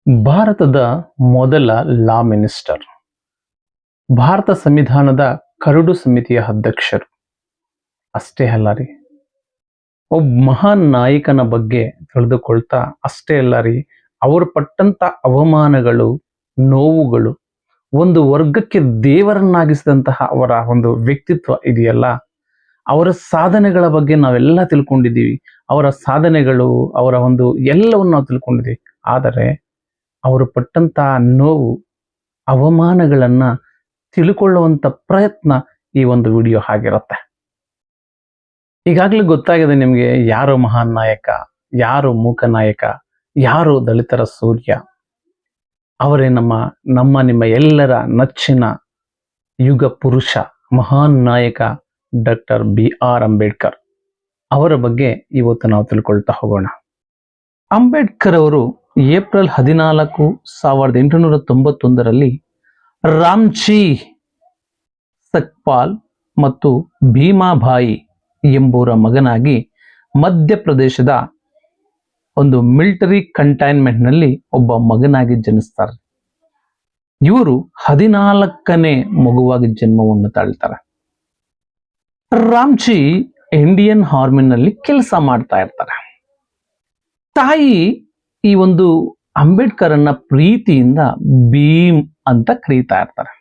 ಭಾರತದ ಮೊದಲ law minister, Bharat ಸಂವಿಧಾನದ ಕರಡು ಸಮಿತಿಯ ಅಧ್ಯಕ್ಷರು. ಅಷ್ಟೇ ಅಲ್ಲ ರೀ, ಒಬ್ಬ ಮಹಾನ್ ನಾಯಕನ ಬಗ್ಗೆ ತಿಳಿದುಕೊಳ್ತಾ ಅಷ್ಟೇ ಅಲ್ಲ ರೀ, ಅವರು ಪಟ್ಟಂತ ಅವಮಾನಗಳು, ನೋವುಗಳು, ಒಂದು ವರ್ಗಕ್ಕೆ ದೇವರನ್ನಾಗಿಸಿದಂತಹ ಅವರ ಒಂದು ವ್ಯಕ್ತಿತ್ವ ಇದೆಯಲ್ಲ, ಅವರ ಸಾಧನೆಗಳ ಬಗ್ಗೆ ನಾವೆಲ್ಲ ತಿಳ್ಕೊಂಡಿದ್ದೀವಿ. ಅವರ ಸಾಧನೆಗಳು, ಅವರ ಒಂದು ಎಲ್ಲವನ್ನು ನಾವು ತಿಳ್ಕೊಂಡಿದ್ದೀವಿ. ಆದರೆ ಅವರು ಪಟ್ಟಂತಹ ನೋವು, ಅವಮಾನಗಳನ್ನ ತಿಳ್ಕೊಳ್ಳುವಂತ ಪ್ರಯತ್ನ ಈ ಒಂದು ವಿಡಿಯೋ ಆಗಿರುತ್ತೆ. ಈಗಾಗಲೇ ಗೊತ್ತಾಗಿದೆ ನಿಮಗೆ ಯಾರು ಮಹಾನ್ ನಾಯಕ, ಯಾರು ಮೂಕ ನಾಯಕ, ಯಾರು ದಲಿತರ ಸೂರ್ಯ. ಅವರೇ ನಿಮ್ಮ ಎಲ್ಲರ ನೆಚ್ಚಿನ ಯುಗ ಪುರುಷ, ಮಹಾನ್ ನಾಯಕ ಡಾಕ್ಟರ್ BR ಅಂಬೇಡ್ಕರ್. ಅವರ ಬಗ್ಗೆ ಇವತ್ತು ನಾವು ತಿಳ್ಕೊಳ್ತಾ ಹೋಗೋಣ. ಅಂಬೇಡ್ಕರ್ ಅವರು ಏಪ್ರಿಲ್ 14, 1891ರಲ್ಲಿ ರಾಮ್ಜಿ ಸಕ್ಪಾಲ್ ಮತ್ತು ಭೀಮಾಬಾಯಿ ಎಂಬುವರ ಮಗನಾಗಿ ಮಧ್ಯಪ್ರದೇಶದ ಒಂದು ಮಿಲಿಟರಿ ಕಂಟೈನ್ಮೆಂಟ್ ನಲ್ಲಿ ಒಬ್ಬ ಮಗನಾಗಿ ಜನಿಸ್ತಾರೆ. ಇವರು 14ನೇ ಮಗುವಾಗಿ ಜನ್ಮವನ್ನು ತಾಳ್ತಾರೆ. ರಾಮ್ಜಿ ಇಂಡಿಯನ್ ಆರ್ಮಿನಲ್ಲಿ ಕೆಲಸ ಮಾಡ್ತಾ ಇರ್ತಾರೆ. ತಾಯಿ ಈ ಒಂದು ಅಂಬೇಡ್ಕರನ್ನ ಪ್ರೀತಿಯಿಂದ ಭೀಮ್ ಅಂತ ಕರೀತಾ ಇರ್ತಾರೆ.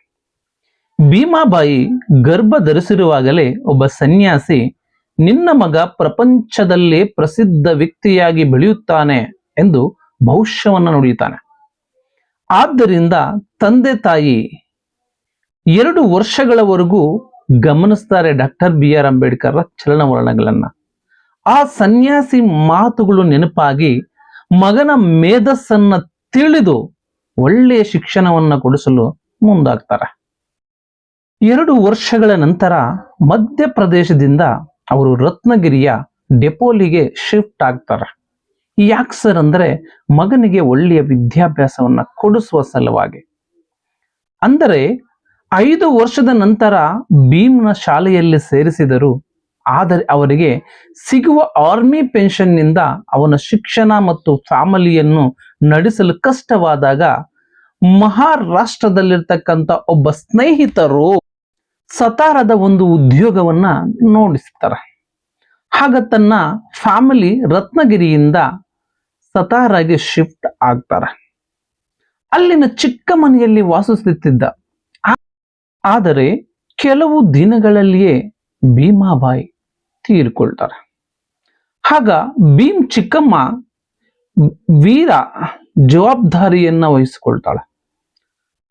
ಭೀಮಾಬಾಯಿ ಗರ್ಭ ಧರಿಸಿರುವಾಗಲೇ ಒಬ್ಬ ಸನ್ಯಾಸಿ, ನಿನ್ನ ಮಗ ಪ್ರಪಂಚದಲ್ಲೇ ಪ್ರಸಿದ್ಧ ವ್ಯಕ್ತಿಯಾಗಿ ಬೆಳೆಯುತ್ತಾನೆ ಎಂದು ಭವಿಷ್ಯವನ್ನ ನುಡಿಯುತ್ತಾನೆ. ಆದ್ದರಿಂದ ತಂದೆ ತಾಯಿ 2 ವರ್ಷಗಳವರೆಗೂ ಗಮನಿಸ್ತಾರೆ ಡಾಕ್ಟರ್ BR ಅಂಬೇಡ್ಕರ್ ಚಲನವಲನಗಳನ್ನ. ಆ ಸನ್ಯಾಸಿ ಮಾತುಗಳು ನೆನಪಾಗಿ ಮಗನ ಮೇಧಸ್ಸನ್ನ ತಿಳಿದು ಒಳ್ಳೆಯ ಶಿಕ್ಷಣವನ್ನ ಕೊಡಿಸಲು ಮುಂದಾಗ್ತಾರೆ. 2 ವರ್ಷಗಳ ನಂತರ ಮಧ್ಯಪ್ರದೇಶದಿಂದ ಅವರು ರತ್ನಗಿರಿಯ ಡೆಪೋಲಿಗೆ ಶಿಫ್ಟ್ ಆಗ್ತಾರೆ. ಯಾಕೆ ಸರ್ ಅಂದ್ರೆ ಮಗನಿಗೆ ಒಳ್ಳೆಯ ವಿದ್ಯಾಭ್ಯಾಸವನ್ನ ಕೊಡಿಸುವ ಸಲುವಾಗಿ. ಅಂದರೆ 5 ವರ್ಷದ ನಂತರ ಭೀಮ್ನ ಶಾಲೆಯಲ್ಲಿ ಸೇರಿಸಿದರು. ಆದರೆ ಅವರಿಗೆ ಸಿಗುವ ಆರ್ಮಿ ಪೆನ್ಷನ್ ನಿಂದ ಅವನ ಶಿಕ್ಷಣ ಮತ್ತು ಫ್ಯಾಮಿಲಿಯನ್ನು ನಡೆಸಲು ಕಷ್ಟವಾದಾಗ ಮಹಾರಾಷ್ಟ್ರದಲ್ಲಿರ್ತಕ್ಕಂಥ ಒಬ್ಬ ಸ್ನೇಹಿತರು ಸತಾರದ ಒಂದು ಉದ್ಯೋಗವನ್ನ ನೋಡಿಸ್ತಾರೆ. ಆಗ ತನ್ನ ಫ್ಯಾಮಿಲಿ ರತ್ನಗಿರಿಯಿಂದ ಸತಾರಾಗೆ ಶಿಫ್ಟ್ ಆಗ್ತಾರೆ. ಅಲ್ಲಿನ ಚಿಕ್ಕ ಮನೆಯಲ್ಲಿ ವಾಸಿಸುತ್ತಿದ್ದ. ಆದರೆ ಕೆಲವು ದಿನಗಳಲ್ಲಿಯೇ ಭೀಮಾಬಾಯಿ ತೀರಿಕೊಳ್ತಾರೆ. ಆಗ ಭೀಮ್ ಚಿಕ್ಕಮ್ಮ ವೀರ ಜವಾಬ್ದಾರಿಯನ್ನ ವಹಿಸಿಕೊಳ್ತಾಳೆ.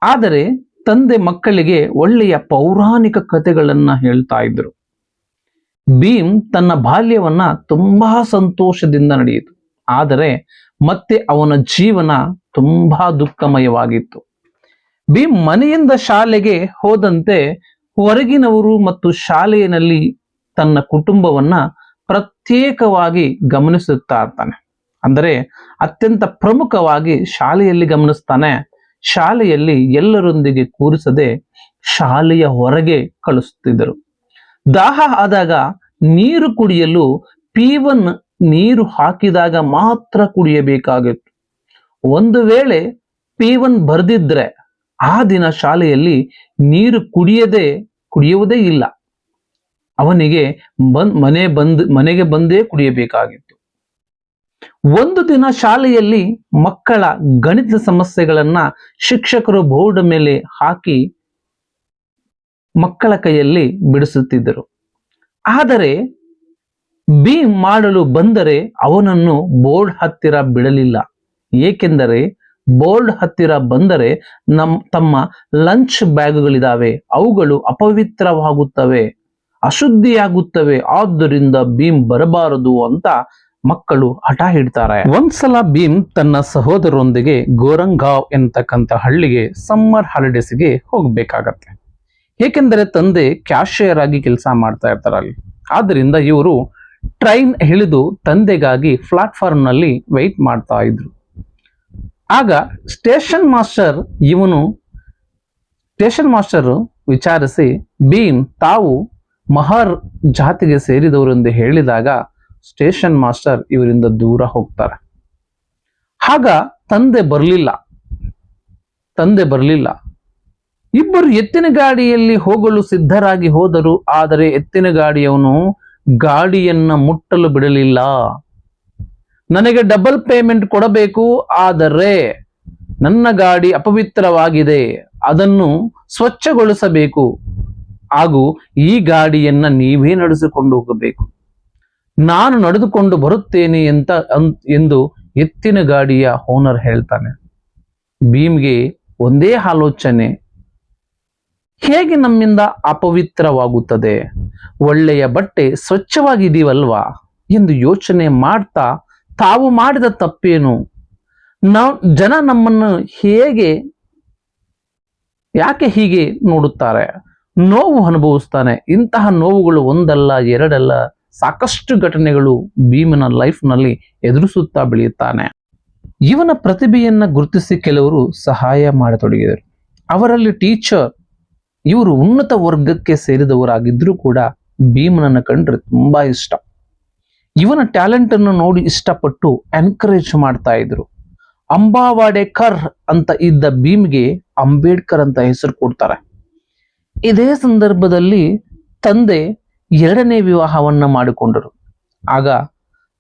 ಆದರೆ ತಂದೆ ಮಕ್ಕಳಿಗೆ ಒಳ್ಳೆಯ ಪೌರಾಣಿಕ ಕಥೆಗಳನ್ನ ಹೇಳ್ತಾ ಇದ್ರು. ಭೀಮ್ ತನ್ನ ಬಾಲ್ಯವನ್ನ ತುಂಬಾ ಸಂತೋಷದಿಂದ ನಡೆಯಿತು. ಆದರೆ ಮತ್ತೆ ಅವನ ಜೀವನ ತುಂಬಾ ದುಃಖಮಯವಾಗಿತ್ತು. ಭೀಮ್ ಮನೆಯಿಂದ ಶಾಲೆಗೆ ಹೋದಂತೆ ಹೊರಗಿನವರು ಮತ್ತು ಶಾಲೆಯಲ್ಲಿ ತನ್ನ ಕುಟುಂಬವನ್ನ ಪ್ರತ್ಯೇಕವಾಗಿ ಗಮನಿಸುತ್ತಾ ಇರ್ತಾನೆ. ಅಂದರೆ ಅತ್ಯಂತ ಪ್ರಮುಖವಾಗಿ ಶಾಲೆಯಲ್ಲಿ ಗಮನಿಸ್ತಾನೆ. ಶಾಲೆಯಲ್ಲಿ ಎಲ್ಲರೊಂದಿಗೆ ಕೂರಿಸದೆ ಶಾಲೆಯ ಹೊರಗೆ ಕಳಿಸುತ್ತಿದ್ದರು. ದಾಹ ಆದಾಗ ನೀರು ಕುಡಿಯಲು P1 ನೀರು ಹಾಕಿದಾಗ ಮಾತ್ರ ಕುಡಿಯಬೇಕಾಗಿತ್ತು. ಒಂದು ವೇಳೆ P1 ಬರೆದಿದ್ರೆ ಆ ದಿನ ಶಾಲೆಯಲ್ಲಿ ನೀರು ಕುಡಿಯುವುದೇ ಇಲ್ಲ. ಅವನಿಗೆ ಮನೆಗೆ ಬಂದೇ ಕುಡಿಯಬೇಕಾಗಿತ್ತು. ಒಂದು ದಿನ ಶಾಲೆಯಲ್ಲಿ ಮಕ್ಕಳ ಗಣಿತ ಸಮಸ್ಯೆಗಳನ್ನ ಶಿಕ್ಷಕರು ಬೋರ್ಡ್ ಮೇಲೆ ಹಾಕಿ ಮಕ್ಕಳ ಕೈಯಲ್ಲಿ ಬಿಡಿಸುತ್ತಿದ್ದರು. ಆದರೆ ಭೀಮ್ ಮಾಡಲು ಬಂದರೆ ಅವನನ್ನು ಬೋರ್ಡ್ ಹತ್ತಿರ ಬಿಡಲಿಲ್ಲ. ಏಕೆಂದರೆ ಬೋರ್ಡ್ ಹತ್ತಿರ ಬಂದರೆ ತಮ್ಮ ಲಂಚ್ ಬ್ಯಾಗ್ಗಳಿದಾವೆ, ಅವುಗಳು ಅಪವಿತ್ರವಾಗುತ್ತವೆ, ಅಶುದ್ಧಿಯಾಗುತ್ತವೆ. ಆದ್ದರಿಂದ ಭೀಮ್ ಬರಬಾರದು ಅಂತ ಮಕ್ಕಳು ಹಠ ಹಿಡ್ತಾರೆ. ಒಂದ್ಸಲ ಭೀಮ್ ತನ್ನ ಸಹೋದರರೊಂದಿಗೆ ಗೋರಂಗಾಂವ್ ಎನ್ನತಕ್ಕಂಥ ಹಳ್ಳಿಗೆ ಸಮ್ಮರ್ ಹಾಲಿಡೇಸ್ಗೆ ಹೋಗ್ಬೇಕಾಗತ್ತೆ. ಏಕೆಂದರೆ ತಂದೆ ಕ್ಯಾಶಿಯರ್ ಆಗಿ ಕೆಲಸ ಮಾಡ್ತಾ ಇರ್ತಾರೆ ಅಲ್ಲಿ. ಆದ್ರಿಂದ ಇವರು ಟ್ರೈನ್ ಇಳಿದು ತಂದೆಗಾಗಿ ಪ್ಲಾಟ್ಫಾರ್ಮ್ ನಲ್ಲಿ ವೆಯ್ಟ್ ಮಾಡ್ತಾ ಇದ್ರು. ಆಗ ಸ್ಟೇಷನ್ ಮಾಸ್ಟರ್ ವಿಚಾರಿಸಿ, ಭೀಮ್ ತಾವು ಮಹರ್ ಜಾತಿಗೆ ಸೇರಿದವರು ಎಂದು ಹೇಳಿದಾಗ ಸ್ಟೇಷನ್ ಮಾಸ್ಟರ್ ಇವರಿಂದ ದೂರ ಹೋಗ್ತಾರೆ. ಆಗ ತಂದೆ ಬರಲಿಲ್ಲ. ತಂದೆ ಬರಲಿಲ್ಲ. ಇಬ್ಬರು ಎತ್ತಿನ ಗಾಡಿಯಲ್ಲಿ ಹೋಗಲು ಸಿದ್ಧರಾಗಿ ಹೋದರು. ಆದರೆ ಎತ್ತಿನ ಗಾಡಿಯವನು ಗಾಡಿಯನ್ನ ಮುಟ್ಟಲು ಬಿಡಲಿಲ್ಲ. ನನಗೆ ಡಬಲ್ ಪೇಮೆಂಟ್ ಕೊಡಬೇಕು, ಆದರೆ ನನ್ನ ಗಾಡಿ ಅಪವಿತ್ರವಾಗಿದೆ, ಅದನ್ನು ಸ್ವಚ್ಛಗೊಳಿಸಬೇಕು ಹಾಗೂ ಈ ಗಾಡಿಯನ್ನ ನೀವೇ ನಡೆಸಿಕೊಂಡು ಹೋಗಬೇಕು, ನಾನು ನಡೆದುಕೊಂಡು ಬರುತ್ತೇನೆ ಎಂದು ಎತ್ತಿನ ಗಾಡಿಯ ಓನರ್ ಹೇಳ್ತಾನೆ. ಭೀಮ್ಗೆ ಒಂದೇ ಆಲೋಚನೆ, ಹೇಗೆ ನಮ್ಮಿಂದ ಅಪವಿತ್ರವಾಗುತ್ತದೆ, ಒಳ್ಳೆಯ ಬಟ್ಟೆ ಸ್ವಚ್ಛವಾಗಿದೀವಲ್ವಾ ಎಂದು ಯೋಚನೆ ಮಾಡ್ತಾ ತಾವು ಮಾಡಿದ ತಪ್ಪೇನು, ಜನ ನಮ್ಮನ್ನು ಯಾಕೆ ಹೀಗೆ ನೋಡುತ್ತಾರೆ, ನೋವು ಅನುಭವಿಸ್ತಾನೆ. ಇಂತಹ ನೋವುಗಳು ಒಂದಲ್ಲ ಎರಡಲ್ಲ, ಸಾಕಷ್ಟು ಘಟನೆಗಳು ಭೀಮನ ಲೈಫ್ನಲ್ಲಿ ಎದುರಿಸುತ್ತಾ ಬೆಳೆಯುತ್ತಾನೆ. ಇವನ ಪ್ರತಿಭೆಯನ್ನ ಗುರುತಿಸಿ ಕೆಲವರು ಸಹಾಯ ಮಾಡತೊಡಗಿದರು. ಅವರಲ್ಲಿ ಟೀಚರ್, ಇವರು ಉನ್ನತ ವರ್ಗಕ್ಕೆ ಸೇರಿದವರಾಗಿದ್ರೂ ಕೂಡ ಭೀಮನನ್ನ ಕಂಡ್ರೆ ತುಂಬಾ ಇಷ್ಟ. ಇವನ ಟ್ಯಾಲೆಂಟ್ ಅನ್ನು ನೋಡಿ ಇಷ್ಟಪಟ್ಟು ಎನ್ಕರೇಜ್ ಮಾಡ್ತಾ ಇದ್ರು. ಅಂಬಾವಾಡೇಕರ್ ಅಂತ ಇದ್ದ ಭೀಮ್ಗೆ ಅಂಬೇಡ್ಕರ್ ಅಂತ ಹೆಸರು ಕೊಡ್ತಾರೆ. ಇದೇ ಸಂದರ್ಭದಲ್ಲಿ ತಂದೆ ಎರಡನೇ ವಿವಾಹವನ್ನ ಮಾಡಿಕೊಂಡರು. ಆಗ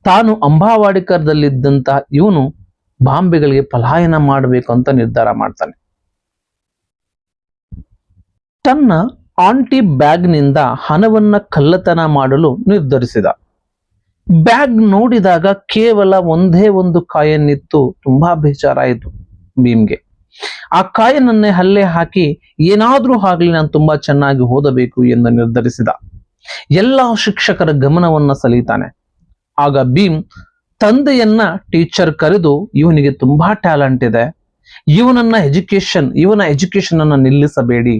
ತಾನು ಅಂಬಾವಾಡೇಕರ್ದಲ್ಲಿದ್ದಂತ ಇವನು ಬಾಂಬೆಗಳಿಗೆ ಪಲಾಯನ ಮಾಡಬೇಕು ಅಂತ ನಿರ್ಧಾರ ಮಾಡ್ತಾನೆ. ತನ್ನ ಆಂಟಿ ಬ್ಯಾಗ್ನಿಂದ ಹಣವನ್ನ ಕಳ್ಳತನ ಮಾಡಲು ನಿರ್ಧರಿಸಿದ. ಬ್ಯಾಗ್ ನೋಡಿದಾಗ ಕೇವಲ ಒಂದೇ ಒಂದು ಕಾಯನ್ನಿತ್ತು. ತುಂಬಾ ಬೇಜಾರಾಯಿತು ಭೀಮ್ಗೆ. ಆ ಕಾಯನನ್ನೇ ಹಲ್ಲೆ ಹಾಕಿ ಏನಾದ್ರೂ ಆಗ್ಲಿ ನಾನು ತುಂಬಾ ಚೆನ್ನಾಗಿ ಓದಬೇಕು ಎಂದು ನಿರ್ಧರಿಸಿದ. ಎಲ್ಲ ಶಿಕ್ಷಕರ ಗಮನವನ್ನ ಸೆಳೀತಾನೆ. ಆಗ ಭೀಮ್ ತಂದೆಯನ್ನ ಟೀಚರ್ ಕರೆದು, ಇವನಿಗೆ ತುಂಬಾ ಟ್ಯಾಲೆಂಟ್ ಇದೆ, ಇವನ ಎಜುಕೇಶನ್ ಅನ್ನ ನಿಲ್ಲಿಸಬೇಡಿ,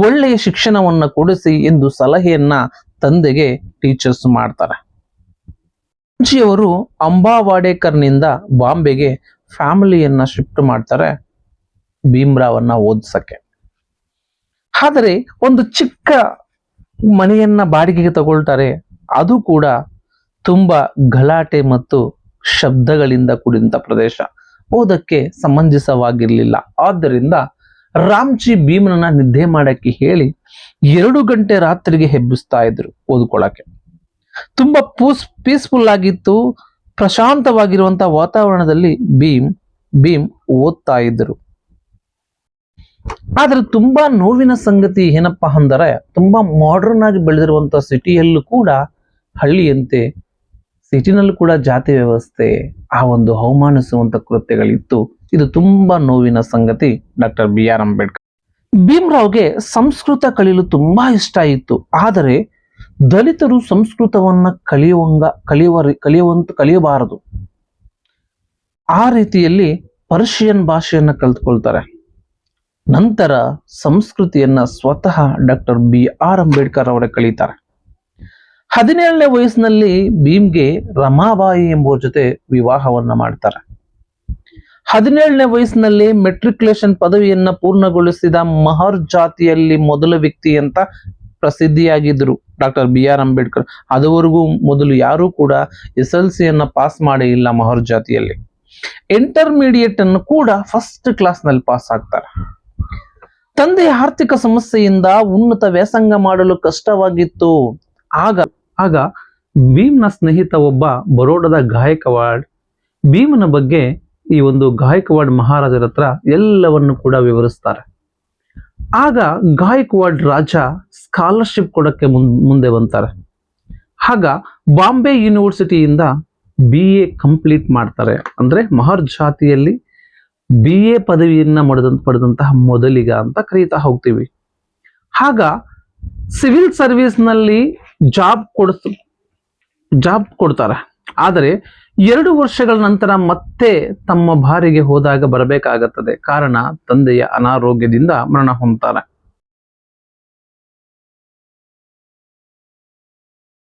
ಒಳ್ಳೆಯ ಶಿಕ್ಷಣವನ್ನ ಕೊಡಿಸಿ ಎಂದು ಸಲಹೆಯನ್ನ ತಂದೆಗೆ ಟೀಚರ್ಸ್ ಮಾಡ್ತಾರೆ. ಅವರು ಅಂಬಾವಾಡೇಕರ್ನಿಂದ ಬಾಂಬೆಗೆ ಫ್ಯಾಮಿಲಿಯನ್ನ ಶಿಫ್ಟ್ ಮಾಡ್ತಾರೆ ಭೀಮ್ರಾವನ್ನ ಓದಿಸಕ್ಕೆ. ಆದರೆ ಒಂದು ಚಿಕ್ಕ ಮನೆಯನ್ನ ಬಾಡಿಗೆಗೆ ತಗೊಳ್ತಾರೆ. ಅದು ಕೂಡ ತುಂಬಾ ಗಲಾಟೆ ಮತ್ತು ಶಬ್ದಗಳಿಂದ ಕೂಡಿದಂತ ಪ್ರದೇಶ, ಓದಕ್ಕೆ ಸಮಂಜಸವಾಗಿರ್ಲಿಲ್ಲ. ಆದ್ದರಿಂದ ರಾಮ್ಜಿ ಭೀಮನನ್ನ ನಿದ್ದೆ ಮಾಡಕ್ಕೆ ಹೇಳಿ 2 ಗಂಟೆ ರಾತ್ರಿಗೆ ಹೆಬ್ಬಿಸ್ತಾ ಇದ್ರು ಓದ್ಕೊಳಕ್ಕೆ. ತುಂಬಾ ಪೀಸ್ಫುಲ್ ಆಗಿತ್ತು. ಪ್ರಶಾಂತವಾಗಿರುವಂತಹ ವಾತಾವರಣದಲ್ಲಿ ಭೀಮ್ ಓದ್ತಾ ಇದ್ರು. ಆದ್ರೆ ತುಂಬಾ ನೋವಿನ ಸಂಗತಿ ಏನಪ್ಪಾ ಅಂದರೆ, ತುಂಬಾ ಮಾಡರ್ನ್ ಆಗಿ ಬೆಳೆದಿರುವಂತಹ ಸಿಟಿಯಲ್ಲೂ ಕೂಡ ಹಳ್ಳಿಯಂತೆ ಸಿಟಿನಲ್ಲೂ ಕೂಡ ಜಾತಿ ವ್ಯವಸ್ಥೆ, ಆ ಒಂದು ಅವಮಾನಿಸುವಂತ ಕೃತ್ಯಗಳಿತ್ತು. ಇದು ತುಂಬಾ ನೋವಿನ ಸಂಗತಿ. Doctor BR Ambedkar. ಭೀಮ್ರಾವ್ಗೆ ಸಂಸ್ಕೃತ ಕಲಿಯಲು ತುಂಬಾ ಇಷ್ಟ ಇತ್ತು. ಆದರೆ ದಲಿತರು ಸಂಸ್ಕೃತವನ್ನ ಕಲಿಯಬಾರದು. ಆ ರೀತಿಯಲ್ಲಿ ಪರ್ಷಿಯನ್ ಭಾಷೆಯನ್ನ ಕಲ್ತ್ಕೊಳ್ತಾರೆ. ನಂತರ ಸಂಸ್ಕೃತಿಯನ್ನ ಸ್ವತಃ ಡಾಕ್ಟರ್ BR ಅಂಬೇಡ್ಕರ್ ಅವರೇ ಕಲಿತಾರೆ. 17ನೇ ವಯಸ್ಸಿನಲ್ಲಿ ಭೀಮ್ಗೆ ರಮಾಬಾಯಿ ಎಂಬುವ ಜೊತೆ ವಿವಾಹವನ್ನ ಮಾಡ್ತಾರೆ. 17ನೇ ವಯಸ್ಸಿನಲ್ಲಿ ಮೆಟ್ರಿಕ್ಯುಲೇಷನ್ ಪದವಿಯನ್ನ ಪೂರ್ಣಗೊಳಿಸಿದ ಮಹರ್ ಜಾತಿಯಲ್ಲಿ ಮೊದಲ ವ್ಯಕ್ತಿ ಅಂತ ಪ್ರಸಿದ್ಧಿಯಾಗಿದ್ದರು ಡಾಕ್ಟರ್ BR ಅಂಬೇಡ್ಕರ್. ಅದುವರೆಗೂ ಮೊದಲು ಯಾರೂ ಕೂಡ SLC ಯನ್ನ ಪಾಸ್ ಮಾಡೇ ಇಲ್ಲ ಮಹರ್ ಜಾತಿಯಲ್ಲಿ. ಇಂಟರ್ಮೀಡಿಯೇಟ್ ಅನ್ನು ಕೂಡ ಫಸ್ಟ್ ಕ್ಲಾಸ್ ನಲ್ಲಿ ಪಾಸ್ ಆಗ್ತಾರೆ. ತಂದೆಯ ಆರ್ಥಿಕ ಸಮಸ್ಯೆಯಿಂದ ಉನ್ನತ ವ್ಯಾಸಂಗ ಮಾಡಲು ಕಷ್ಟವಾಗಿತ್ತು. ಆಗ ಭೀಮ್ನ ಸ್ನೇಹಿತ ಒಬ್ಬ ಬರೋಡದ ಗಾಯಕ್ವಾಡ್ ಭೀಮನ ಬಗ್ಗೆ ಈ ಒಂದು ಗಾಯಕ್ವಾಡ್ ಮಹಾರಾಜರ ಹತ್ರ ಎಲ್ಲವನ್ನು ಕೂಡ ವಿವರಿಸ್ತಾರೆ. ಆಗ ಗಾಯಕ್ವಾಡ್ ರಾಜ ಸ್ಕಾಲರ್ಶಿಪ್ ಕೊಡಕ್ಕೆ ಮುಂದೆ ಬಂತಾರೆ. ಆಗ ಬಾಂಬೆ ಯೂನಿವರ್ಸಿಟಿಯಿಂದ BA ಕಂಪ್ಲೀಟ್ ಮಾಡ್ತಾರೆ. ಅಂದ್ರೆ ಮಹರ್ ಜಾತಿಯಲ್ಲಿ BA ಪದವಿಯನ್ನ ಪಡೆದಂತಹ ಮೊದಲಿಗ ಅಂತ ಕರೀತಾ ಹೋಗ್ತೀವಿ. ಆಗ ಸಿವಿಲ್ ಸರ್ವಿಸ್ ನಲ್ಲಿ ಜಾಬ್ ಕೊಡ್ತಾರೆ. ಆದರೆ 2 ವರ್ಷಗಳ ನಂತರ ಮತ್ತೆ ತಮ್ಮ ಬಾರಿಗೆ ಹೋದಾಗ ಬರಬೇಕಾಗುತ್ತದೆ. ಕಾರಣ ತಂದೆಯ ಅನಾರೋಗ್ಯದಿಂದ ಮರಣ ಹೊಂದ್ತಾರೆ.